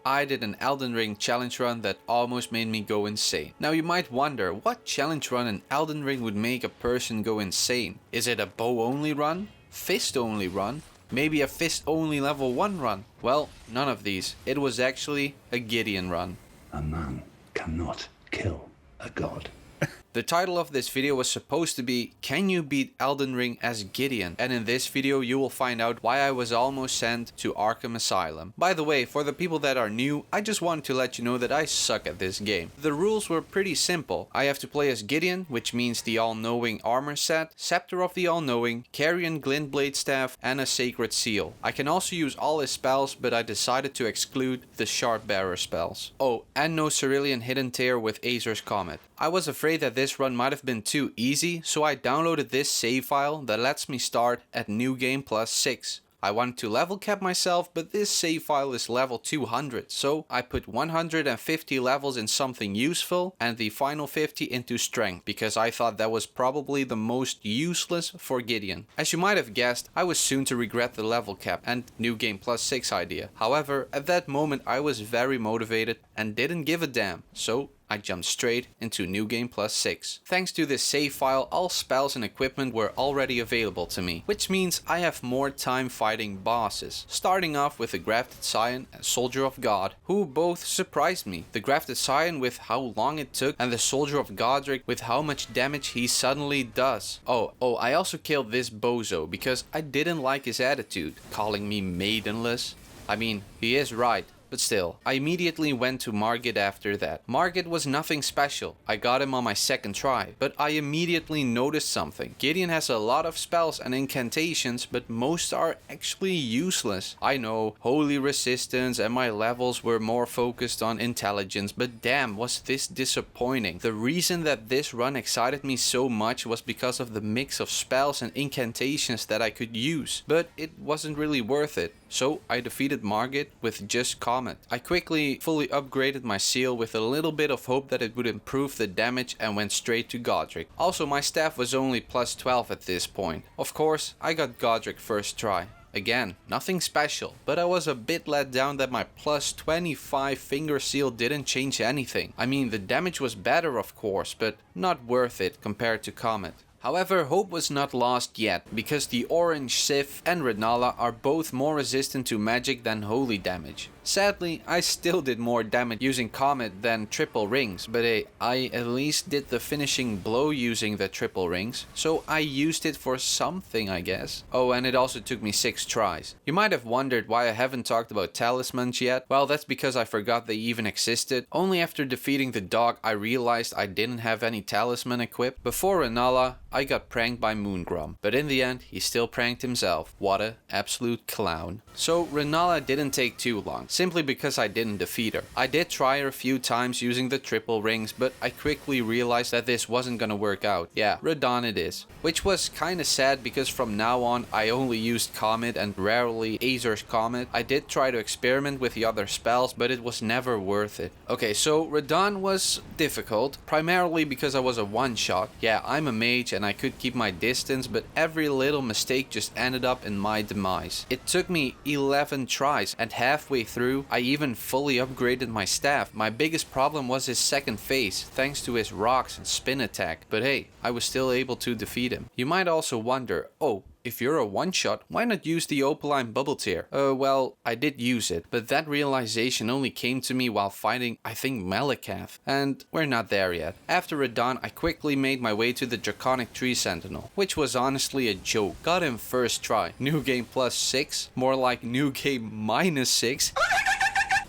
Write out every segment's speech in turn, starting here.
I did an Elden Ring challenge run that almost made me go insane. Now you might wonder, what challenge run in Elden Ring would make a person go insane? Is it a bow only run? Fist only run? Maybe a fist only level 1 run? Well, none of these. It was actually a Gideon run. A man cannot kill a god. The title of this video was supposed to be, can you beat Elden Ring as Gideon? And in this video you will find out why I was almost sent to Arkham Asylum. By the way, for the people that are new, I just wanted to let you know that I suck at this game. The rules were pretty simple. I have to play as Gideon, which means the all-knowing armor set, Scepter of the All-Knowing, Carrion Glintblade Staff, and a Sacred Seal. I can also use all his spells, but I decided to exclude the Shard Bearer spells. Oh, and no Cerulean Hidden Tear with Acer's Comet. I was afraid that this run might have been too easy, so I downloaded this save file that lets me start at New Game Plus 6. I wanted to level cap myself, but this save file is level 200, so I put 150 levels in something useful and the final 50 into strength, because I thought that was probably the most useless for Gideon. As you might have guessed, I was soon to regret the level cap and New Game Plus 6 idea. However, at that moment I was very motivated and didn't give a damn, so I jumped straight into New Game Plus 6. Thanks to this save file, all spells and equipment were already available to me, which means I have more time fighting bosses. Starting off with the Grafted Scion and Soldier of God, who both surprised me. The Grafted Scion with how long it took, and the Soldier of Godrick with how much damage he suddenly does. Oh, I also killed this bozo because I didn't like his attitude, calling me maidenless. I mean, he is right. But still, I immediately went to Margit after that. Margit was nothing special. I got him on my second try, but I immediately noticed something. Gideon has a lot of spells and incantations, but most are actually useless. I know, Holy Resistance and my levels were more focused on intelligence, but damn, was this disappointing. The reason that this run excited me so much was because of the mix of spells and incantations that I could use, but it wasn't really worth it. So I defeated Margit with just Comet. I quickly fully upgraded my seal with a little bit of hope that it would improve the damage and went straight to Godrick. Also, my staff was only plus 12 at this point. Of course, I got Godrick first try. Again, nothing special, but I was a bit let down that my plus 25 finger seal didn't change anything. I mean, the damage was better of course, but not worth it compared to Comet. However, hope was not lost yet, because the Orange Sif and Rennala are both more resistant to magic than holy damage. Sadly, I still did more damage using Comet than triple rings, but hey, I at least did the finishing blow using the triple rings, so I used it for something, I guess. Oh, and it also took me 6 tries. You might have wondered why I haven't talked about talismans yet. Well, that's because I forgot they even existed. Only after defeating the dog I realized I didn't have any talisman equipped. Before Rennala, I got pranked by Moongrum, but in the end, he still pranked himself. What a absolute clown. So Rennala didn't take too long, simply because I didn't defeat her. I did try her a few times using the triple rings, but I quickly realized that this wasn't gonna work out. Yeah, Radahn it is. Which was kinda sad because from now on I only used Comet and rarely Acer's Comet. I did try to experiment with the other spells, but it was never worth it. Okay, so Radahn was difficult, primarily because I was a one-shot. Yeah, I'm a mage and I could keep my distance, but every little mistake just ended up in my demise. It took me 11 tries, and halfway through I even fully upgraded my staff. My biggest problem was his second phase, thanks to his rocks and spin attack, but hey, I was still able to defeat him. You might also wonder, oh, if you're a one-shot, why not use the Opaline Bubble Tear? Well, I did use it, but that realization only came to me while fighting, I think, Maliketh, and we're not there yet. After Radahn, I quickly made my way to the Draconic Tree Sentinel, which was honestly a joke. Got him first try. New Game Plus 6? More like New Game minus 6?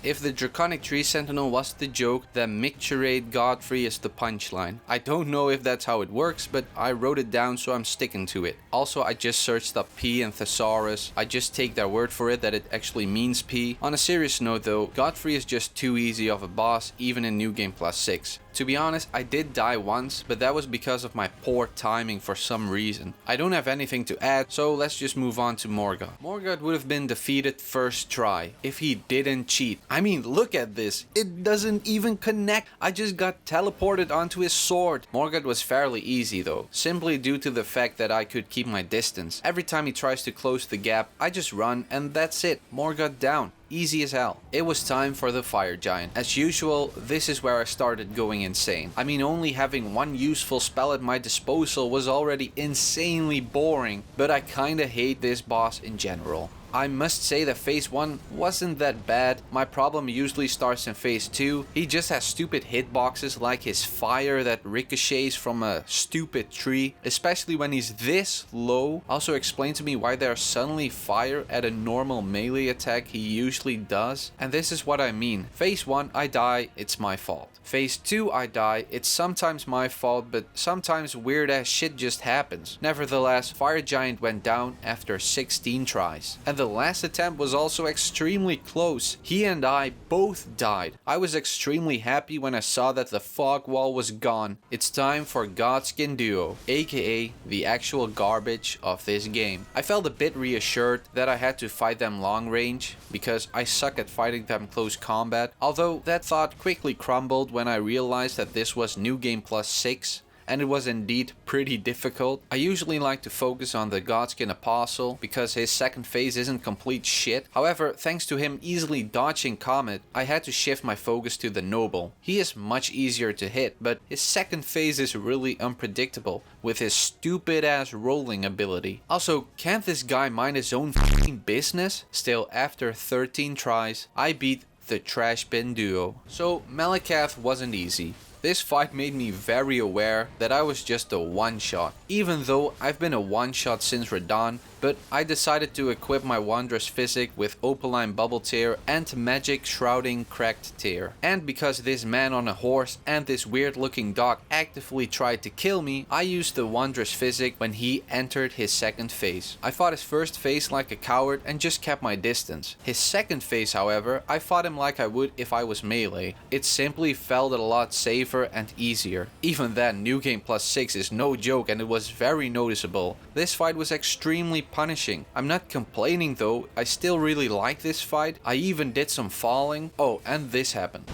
If the Draconic Tree Sentinel was the joke, then Micturate Godfrey is the punchline. I don't know if that's how it works, but I wrote it down so I'm sticking to it. Also, I just searched up P and Thesaurus. I just take their word for it that it actually means P. On a serious note though, Godfrey is just too easy of a boss, even in New Game Plus 6. To be honest, I did die once, but that was because of my poor timing for some reason. I don't have anything to add, so let's just move on to Morgott. Morgott would have been defeated first try, if he didn't cheat. I mean, look at this. It doesn't even connect. I just got teleported onto his sword. Morgott was fairly easy though, simply due to the fact that I could keep my distance. Every time he tries to close the gap, I just run and that's it. Morgott down. easy as hell. It was time for the fire giant. As usual, this is where I started going insane. I mean, only having one useful spell at my disposal was already insanely boring, but I kinda hate this boss in general. I must say that phase 1 wasn't that bad. My problem usually starts in phase 2. He just has stupid hitboxes like his fire that ricochets from a stupid tree, especially when he's this low. Also explain to me why there's suddenly fire at a normal melee attack he usually does. And this is what I mean. Phase 1 I die, it's my fault. Phase 2 I die, it's sometimes my fault, but sometimes weird ass shit just happens. Nevertheless, Fire Giant went down after 16 tries. And the last attempt was also extremely close. He and I both died. I was extremely happy when I saw that the fog wall was gone. It's time for Godskin Duo, aka the actual garbage of this game. I felt a bit reassured that I had to fight them long range, because I suck at fighting them close combat, although that thought quickly crumbled when I realized that this was New Game Plus 6, and it was indeed pretty difficult. I usually like to focus on the Godskin Apostle, because his second phase isn't complete shit. However, thanks to him easily dodging Comet, I had to shift my focus to the Noble. He is much easier to hit, but his second phase is really unpredictable, with his stupid ass rolling ability. Also, can't this guy mind his own f***ing business? Still, after 13 tries, I beat the Trash Bin Duo. So Maliketh wasn't easy. This fight made me very aware that I was just a one-shot. Even though I've been a one-shot since Radahn, but I decided to equip my Wondrous Physic with Opaline Bubble Tear and Magic Shrouding Cracked Tear. And because this man on a horse and this weird looking dog actively tried to kill me, I used the Wondrous Physic when he entered his second phase. I fought his first phase like a coward and just kept my distance. His second phase, however, I fought him like I would if I was melee. It simply felt a lot safer and easier. Even then, New Game Plus 6 is no joke and it was very noticeable. This fight was extremely punishing. I'm not complaining though, I still really like this fight. I even did some falling. Oh, and this happened.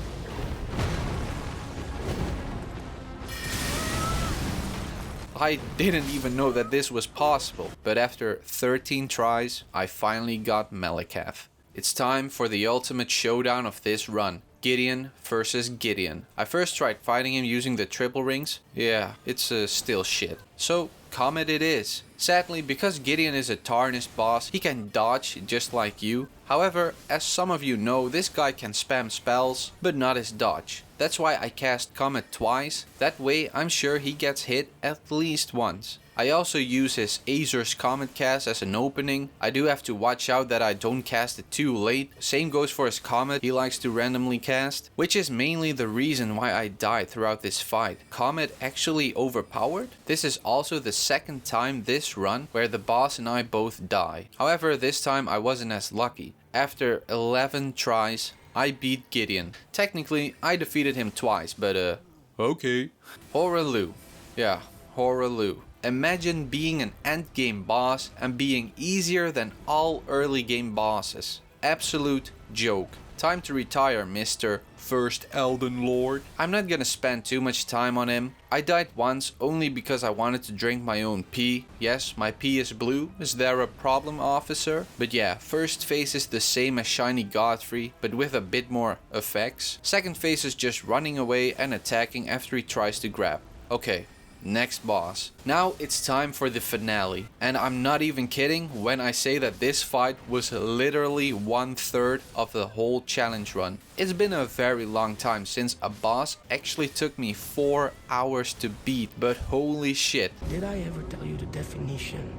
I didn't even know that this was possible, but after 13 tries, I finally got Maliketh. It's time for the ultimate showdown of this run. Gideon versus Gideon. I first tried fighting him using the triple rings. Yeah, it's still shit. So, Comet it is. Sadly, because Gideon is a tarnished boss, he can dodge just like you. However, as some of you know, this guy can spam spells, but not his dodge. That's why I cast Comet twice. That way, I'm sure he gets hit at least once. I also use his Azur's Comet cast as an opening. I do have to watch out that I don't cast it too late. Same goes for his Comet he likes to randomly cast, which is mainly the reason why I died throughout this fight. Comet actually overpowered? This is also the second time this run where the boss and I both die. However, this time I wasn't as lucky. After 11 tries, I beat Gideon. Technically, I defeated him twice, but okay. Hoarah Loux. Yeah, Hoarah Loux. Imagine being an endgame boss and being easier than all early game bosses. Absolute joke. Time to retire, Mr. First Elden Lord. I'm not gonna spend too much time on him. I died once only because I wanted to drink my own pee. Yes, my pee is blue. Is there a problem, officer? But yeah, first phase is the same as Shiny Godfrey, but with a bit more effects. Second phase is just running away and attacking after he tries to grab. Okay. Next boss. Now it's time for the finale, and I'm not even kidding when I say that this fight was literally 1/3 of the whole challenge run. It's been a very long time since a boss actually took me 4 hours to beat, but holy shit. Did I ever tell you the definition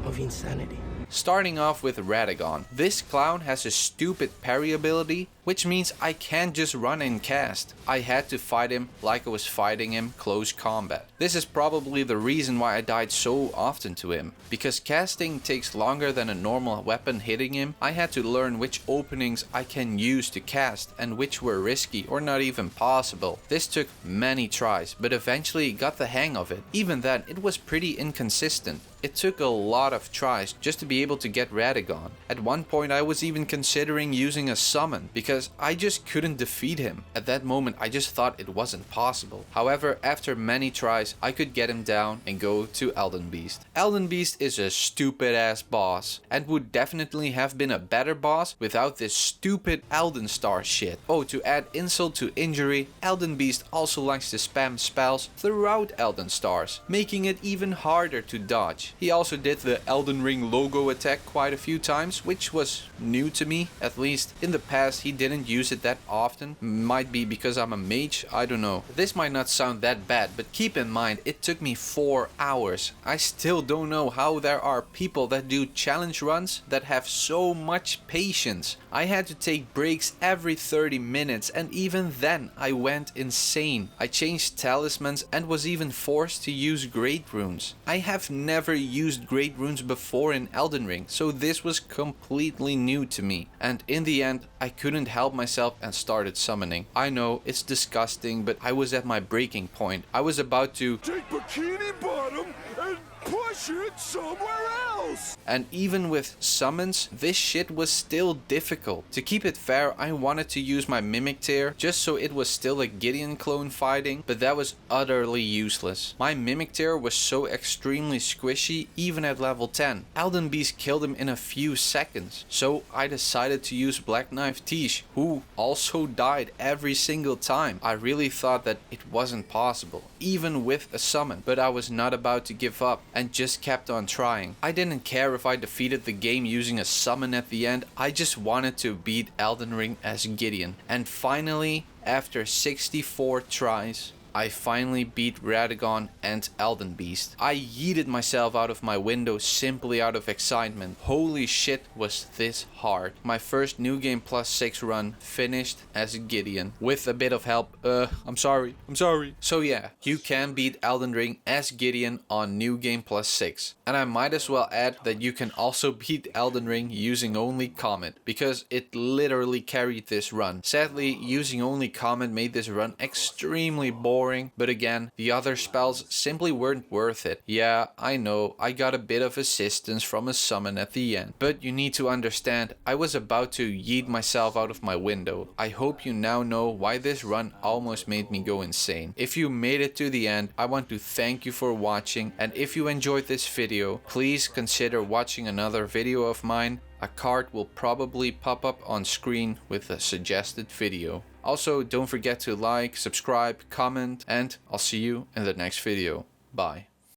of insanity? Starting off with Radagon. This clown has a stupid parry ability, which means I can't just run and cast. I had to fight him like I was fighting him close combat. This is probably the reason why I died so often to him. Because casting takes longer than a normal weapon hitting him, I had to learn which openings I can use to cast and which were risky or not even possible. This took many tries, but eventually got the hang of it. Even then, it was pretty inconsistent. It took a lot of tries just to be able to get Radagon. At one point I was even considering using a summon, because because I just couldn't defeat him. At that moment I just thought it wasn't possible. However, after many tries I could get him down and go to Elden Beast. Elden Beast is a stupid ass boss and would definitely have been a better boss without this stupid Elden Star shit. Oh, to add insult to injury, Elden Beast also likes to spam spells throughout Elden Stars, making it even harder to dodge. He also did the Elden Ring logo attack quite a few times, which was new to me. At least in the past he didn't use it that often. Might be because I'm a mage, I don't know. This might not sound that bad, but keep in mind it took me 4 hours. I still don't know how there are people that do challenge runs that have so much patience. I had to take breaks every 30 minutes and even then I went insane. I changed talismans and was even forced to use great runes. I have never used great runes before in Elden Ring, so this was completely new to me. And in the end, I couldn't help myself and started summoning. I know it's disgusting, but I was at my breaking point. I was about to take Bikini Bottom and push it somewhere else! And even with summons, this shit was still difficult. To keep it fair, I wanted to use my Mimic Tear just so it was still a Gideon clone fighting, but that was utterly useless. My Mimic Tear was so extremely squishy even at level 10. Elden Beast killed him in a few seconds. So I decided to use Black Knife Tish, who also died every single time. I really thought that it wasn't possible, even with a summon, but I was not about to give up and just kept on trying. I didn't care if I defeated the game using a summon at the end, I just wanted to beat Elden Ring as Gideon. And finally, after 64 tries, I finally beat Radagon and Elden Beast. I yeeted myself out of my window simply out of excitement. Holy shit, was this hard. My first New Game Plus 6 run finished as Gideon. With a bit of help. I'm sorry. So yeah, you can beat Elden Ring as Gideon on New Game Plus 6. And I might as well add that you can also beat Elden Ring using only Comet, because it literally carried this run. Sadly, using only Comet made this run extremely boring. But again, the other spells simply weren't worth it. Yeah, I know, I got a bit of assistance from a summon at the end. But you need to understand, I was about to yeet myself out of my window. I hope you now know why this run almost made me go insane. If you made it to the end, I want to thank you for watching. And if you enjoyed this video, please consider watching another video of mine. A card will probably pop up on screen with a suggested video. Also, don't forget to like, subscribe, comment, and I'll see you in the next video. Bye.